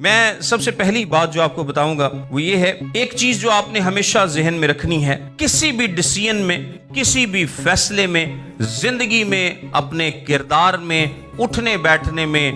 میں سب سے پہلی بات جو آپ کو بتاؤں گا وہ یہ ہے، ایک چیز جو آپ نے ہمیشہ ذہن میں رکھنی ہے، کسی بھی ڈیسیژن میں، کسی بھی فیصلے میں، زندگی میں، اپنے کردار میں، اٹھنے بیٹھنے میں،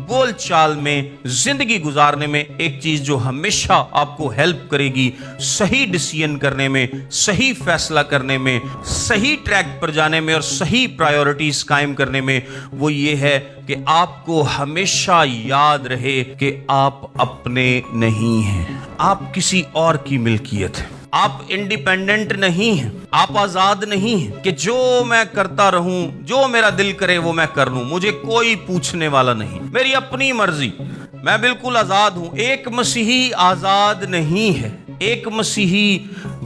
بول چال میں، زندگی گزارنے میں، ایک چیز جو ہمیشہ آپ کو ہیلپ کرے گی صحیح ڈیسیژن کرنے میں، صحیح فیصلہ کرنے میں، صحیح ٹریک پر جانے میں اور صحیح پرائیورٹیز قائم کرنے میں، وہ یہ ہے کہ آپ کو ہمیشہ یاد رہے کہ آپ اپنے نہیں ہیں، آپ کسی اور کی ملکیت ہیں، آپ انڈیپینڈنٹ نہیں ہیں، آپ آزاد نہیں ہیں کہ جو میں کرتا رہوں، جو میرا دل کرے وہ میں کر لوں، مجھے کوئی پوچھنے والا نہیں، میری اپنی مرضی، میں بالکل آزاد ہوں۔ ایک مسیحی آزاد نہیں ہے، ایک مسیحی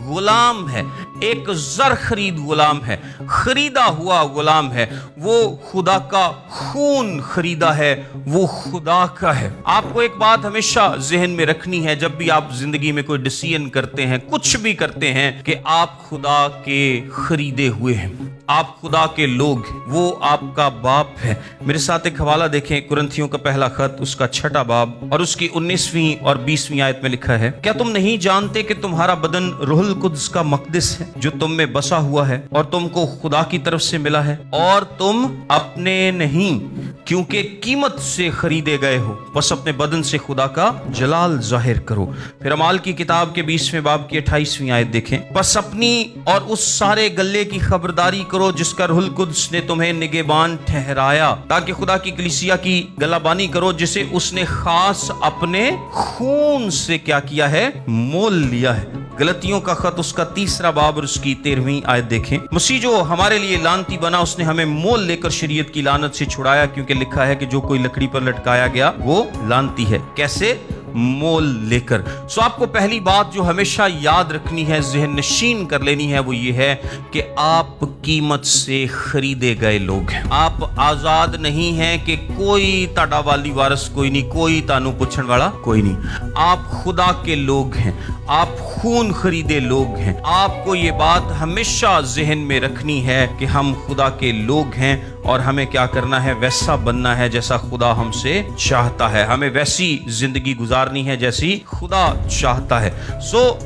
غلام ہے، ایک زر خرید غلام ہے، خریدا ہوا غلام ہے، وہ خدا کا خون خریدا ہے، وہ خدا کا ہے۔ آپ کو ایک بات ہمیشہ ذہن میں رکھنی ہے جب بھی آپ زندگی میں کوئی ڈیسیژن کرتے ہیں، کچھ بھی کرتے ہیں، کہ آپ خدا کے خریدے ہوئے ہیں، آپ خدا کے لوگ ہیں، وہ آپ کا باپ ہے۔ میرے ساتھ ایک حوالہ دیکھیں، کرنتھیوں کا پہلا خط، اس کا 6 باب اور اس کی 19ویں اور 20ویں آیت میں لکھا ہے، کیا تم نہیں جانتے کہ تمہارا بدن روح القدس کا مقدس ہے جو تم میں بسا ہوا ہے اور تم کو خدا کی طرف سے ملا ہے، اور تم اپنے نہیں کیونکہ قیمت سے خریدے گئے ہو، بس اپنے بدن سے خدا کا جلال ظاہر کرو۔ پھر اعمال کی کتاب کے 20ویں باب کی 28ویں آیت دیکھیں، بس اپنی اور اس سارے گلے کی خبرداری کرو جس کا روح القدس نے تمہیں نگہبان ٹھہرایا، تاکہ خدا کی کلیسیا کی گلہ بانی کرو جسے اس نے خاص اپنے خون سے کیا کیا ہے، مول لیا ہے۔ غلطیوں کا خط، اس کا 3 باب اور اس کی 13ویں آیت دیکھیں، مسیح جو ہمارے لیے لعنتی بنا، اس نے ہمیں مول لے کر شریعت کی لعنت سے چھڑایا، کیونکہ لکھا ہے کہ جو کوئی لکڑی پر لٹکایا گیا وہ لعنتی ہے۔ کیسے؟ مول لے کر۔ آپ کو پہلی بات جو ہمیشہ یاد رکھنی ہے، ذہن نشین کر لینی ہے، وہ یہ ہے کہ آپ قیمت سے خریدے گئے لوگ ہیں۔ آپ آزاد نہیں ہیں کہ کوئی تاڑا والی وارث کوئی نہیں، کوئی تانو پوچھن والا کوئی نہیں، آپ خدا کے لوگ ہیں، آپ خون خریدے لوگ ہیں۔ آپ کو یہ بات ہمیشہ ذہن میں رکھنی ہے کہ ہم خدا کے لوگ ہیں اور ہمیں کیا کرنا ہے، ویسا بننا ہے جیسا خدا ہم سے چاہتا ہے، ہمیں ویسی زندگی گزارنی ہے جیسی خدا چاہتا ہے۔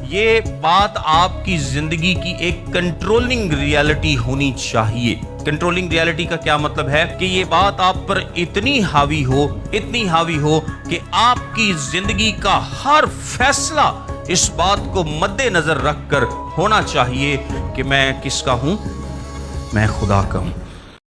یہ بات آپ کی زندگی کی ایک کنٹرولنگ ریالٹی ہونی چاہیے۔ کنٹرولنگ ریالٹی کا کیا مطلب ہے؟ کہ یہ بات آپ پر اتنی حاوی ہو کہ آپ کی زندگی کا ہر فیصلہ اس بات کو مد نظر رکھ کر ہونا چاہیے کہ میں کس کا ہوں؟ میں خدا کا ہوں۔